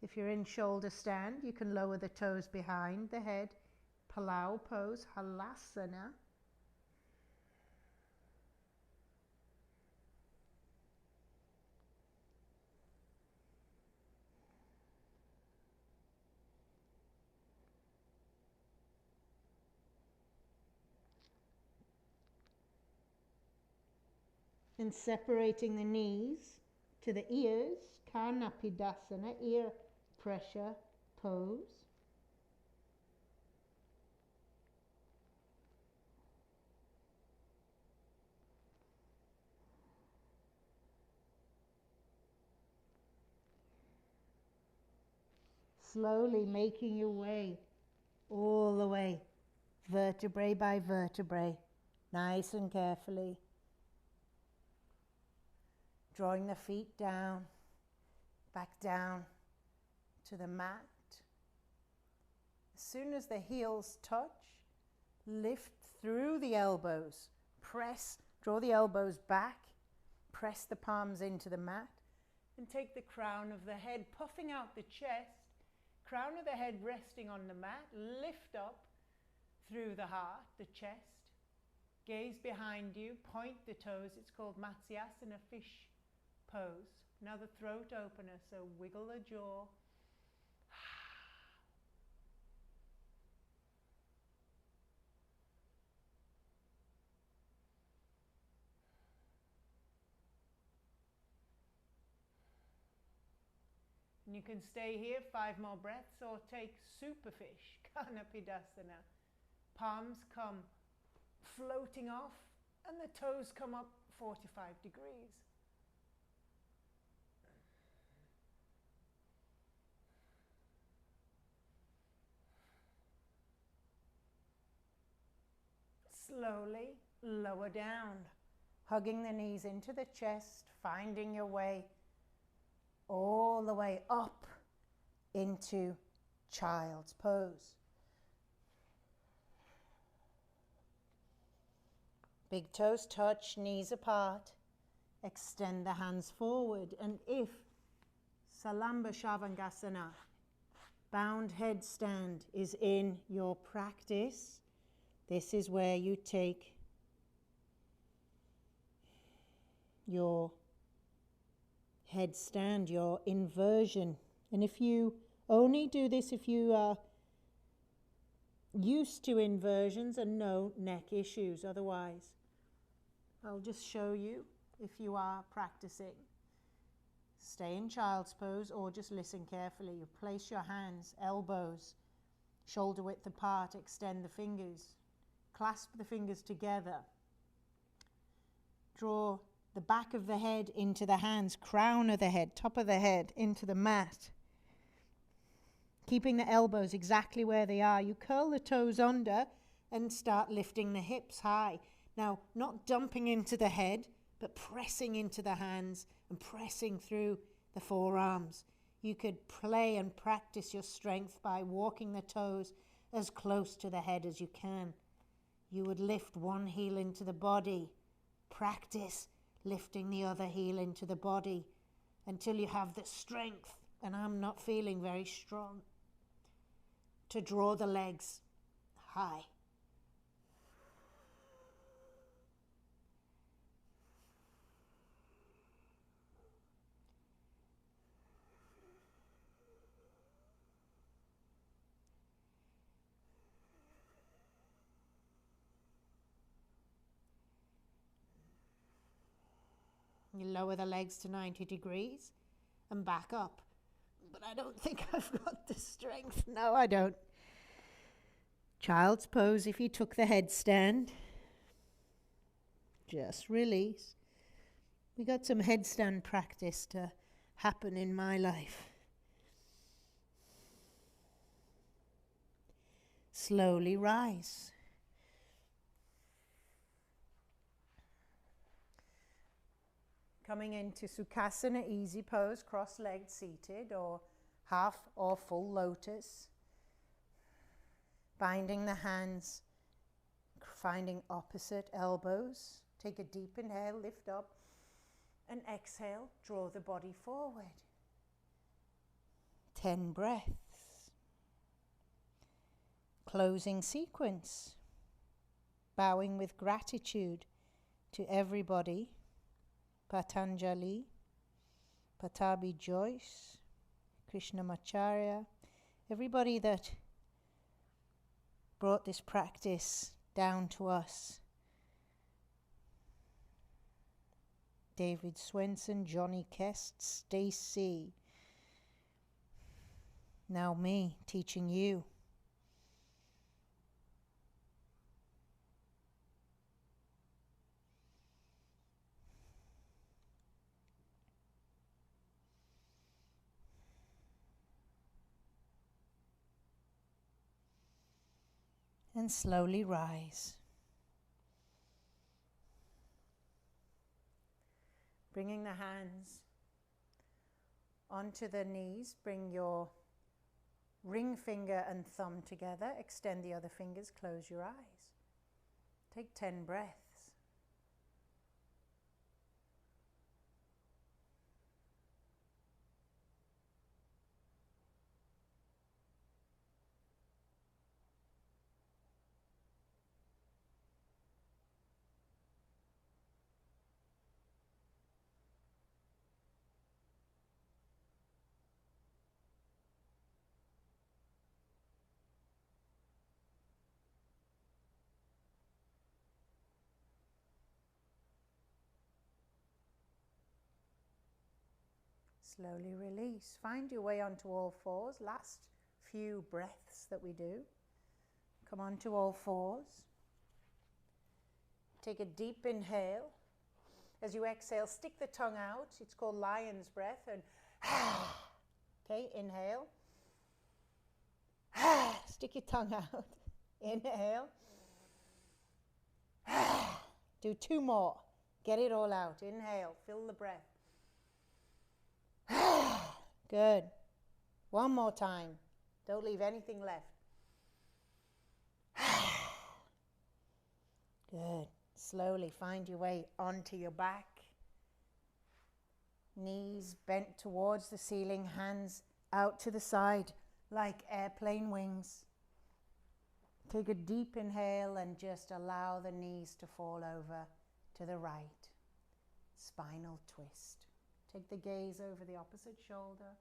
[SPEAKER 1] If you're in shoulder stand, you can lower the toes behind the head. Palau pose, halasana. And separating the knees to the ears, Kanapidasana, ear pressure pose. Slowly making your way all the way, vertebrae by vertebrae, nice and carefully. Drawing the feet down, back down to the mat. As soon as the heels touch, lift through the elbows. Press, draw the elbows back, press the palms into the mat, and take the crown of the head, puffing out the chest, crown of the head resting on the mat, lift up through the heart, the chest, gaze behind you, point the toes. It's called Matsyasana, fish pose. Now the throat opener, so wiggle the jaw. And you can stay here 5 more breaths or take superfish, Kanapidasana. Palms come floating off and the toes come up 45 degrees. Slowly lower down, hugging the knees into the chest, finding your way all the way up into child's pose. Big toes touch, knees apart. Extend the hands forward. And if Salamba Shavangasana, bound headstand, is in your practice, this is where you take your headstand, your inversion. And if you only do this if you are used to inversions and no neck issues, otherwise I'll just show you if you are practicing. Stay in child's pose or just listen carefully. You place your hands, elbows, shoulder width apart, extend the fingers. Clasp the fingers together. Draw the back of the head into the hands, crown of the head, top of the head into the mat. Keeping the elbows exactly where they are. You curl the toes under and start lifting the hips high. Now, not dumping into the head, but pressing into the hands and pressing through the forearms. You could play and practice your strength by walking the toes as close to the head as you can. You would lift one heel into the body. Practice lifting the other heel into the body until you have the strength, and I'm not feeling very strong, to draw the legs high. You lower the legs to 90 degrees and back up. But I don't think I've got the strength. No, I don't. Child's pose if you took the headstand. Just release. We got some headstand practice to happen in my life. Slowly rise. Coming into Sukasana, easy pose, cross-legged seated or half or full lotus. Binding the hands, finding opposite elbows. Take a deep inhale, lift up, and exhale, draw the body forward. 10 breaths. Closing sequence. Bowing with gratitude to everybody. Patanjali, Patabi Joyce, Krishnamacharya, everybody that brought this practice down to us. David Swenson, Johnny Kest, Stacy. Now me teaching you. And slowly rise. Bringing the hands onto the knees, bring your ring finger and thumb together, extend the other fingers, close your eyes. Take 10 breaths. Slowly release. Find your way onto all fours. Last few breaths that we do. Come onto all fours. Take a deep inhale. As you exhale, stick the tongue out. It's called lion's breath. And okay, inhale. Stick your tongue out. Inhale. Do 2 more. Get it all out. Inhale. Fill the breath. Good. 1 more time. Don't leave anything left. Good. Slowly find your way onto your back. Knees bent towards the ceiling, hands out to the side like airplane wings. Take a deep inhale and just allow the knees to fall over to the right. Spinal twist. Take the gaze over the opposite shoulder.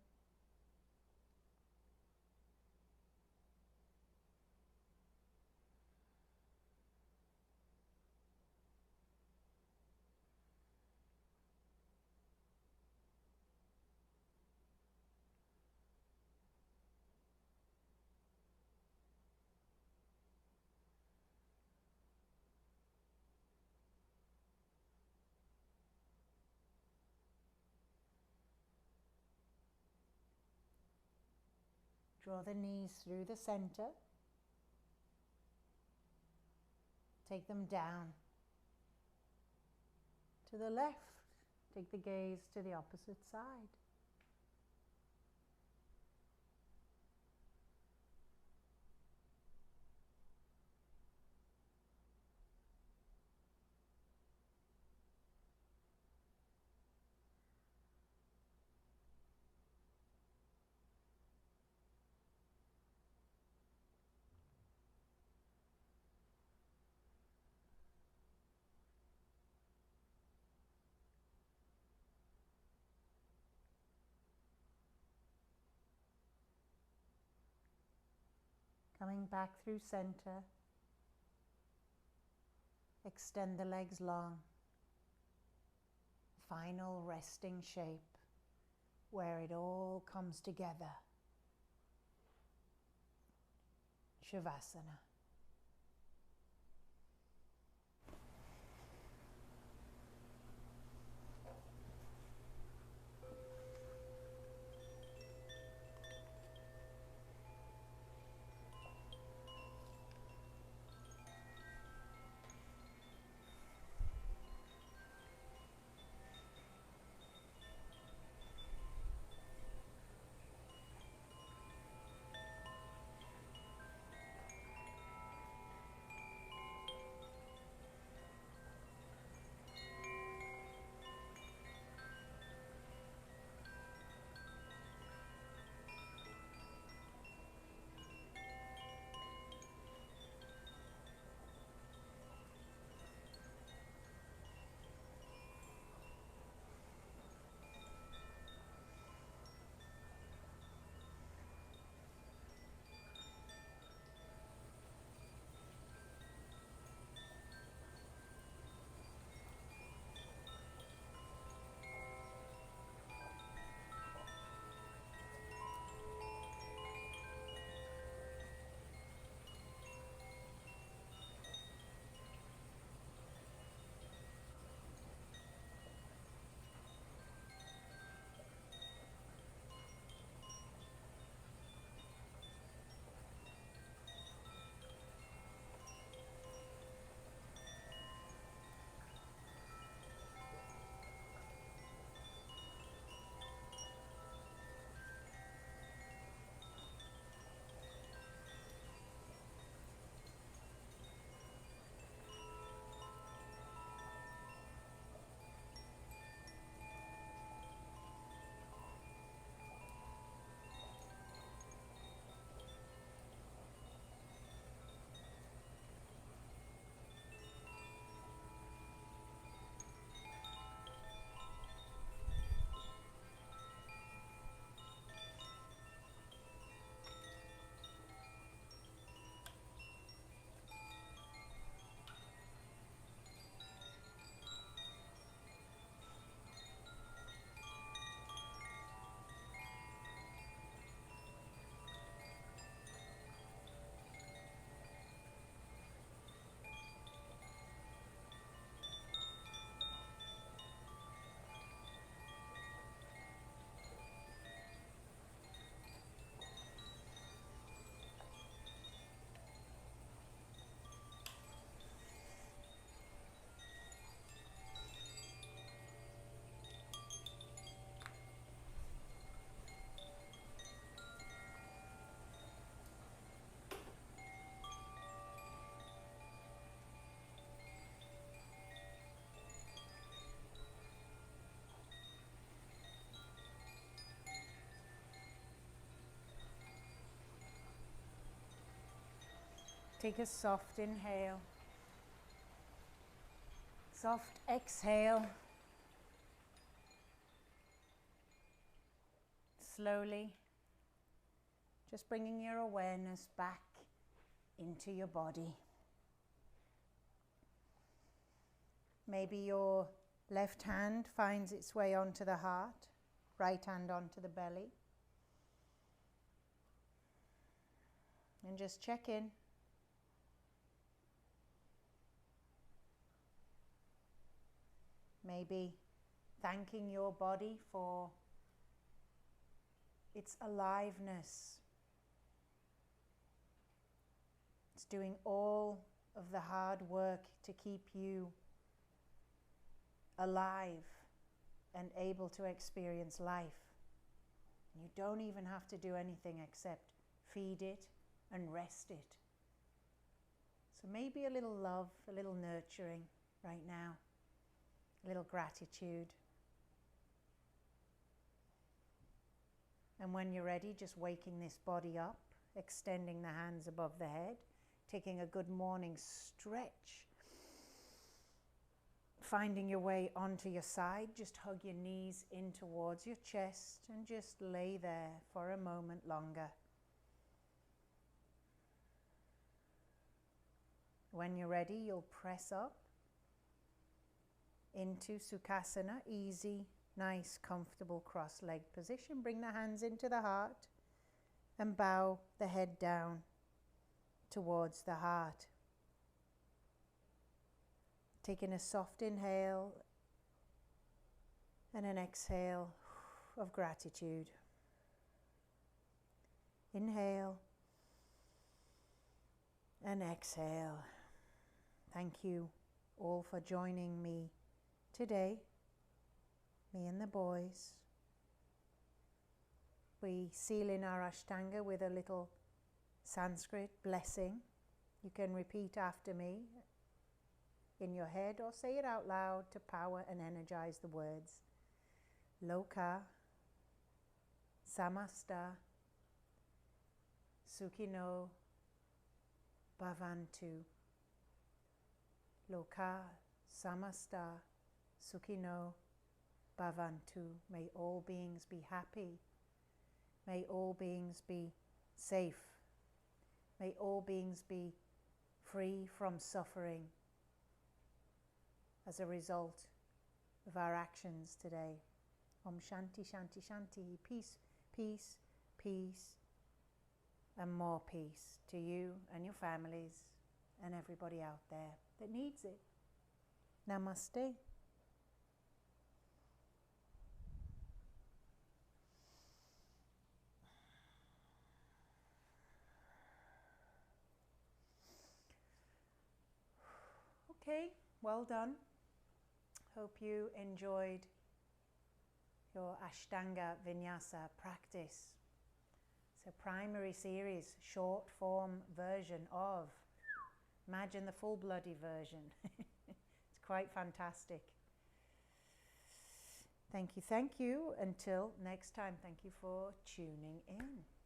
[SPEAKER 1] Draw the knees through the center. Take them down. To the left, take the gaze to the opposite side. Coming back through center, extend the legs long. Final resting shape where it all comes together. Shavasana. Take a soft inhale, soft exhale. Slowly, just bringing your awareness back into your body. Maybe your left hand finds its way onto the heart, right hand onto the belly. And just check in. Maybe thanking your body for its aliveness, It's doing all of the hard work to keep you alive and able to experience life. You don't even have to do anything except feed it and rest it. So maybe a little love, a little nurturing right now, a little gratitude. And when you're ready, just waking this body up, extending the hands above the head, taking a good morning stretch. Finding your way onto your side, just hug your knees in towards your chest and just lay there for a moment longer. When you're ready, you'll press up into Sukasana, easy, nice, comfortable cross-leg position. Bring the hands into the heart and bow the head down towards the heart. Taking a soft inhale and an exhale of gratitude. Inhale and exhale. Thank you all for joining me today, me and the boys. We seal in our Ashtanga with a little Sanskrit blessing. You can repeat after me in your head or say it out loud to power and energize the words. Loka samasta sukhino bhavantu. Loka samasta sukhino bhavantu. May all beings be happy. May all beings be safe. May all beings be free from suffering as a result of our actions today. Om Shanti, Shanti, Shanti. Peace, peace, peace, and more peace to you and your families and everybody out there that needs it. Namaste. Okay, well done. Hope you enjoyed your Ashtanga Vinyasa practice. It's a primary series, short form version of. Imagine the full bloody version. It's quite fantastic. Thank you, thank you. Until next time, thank you for tuning in.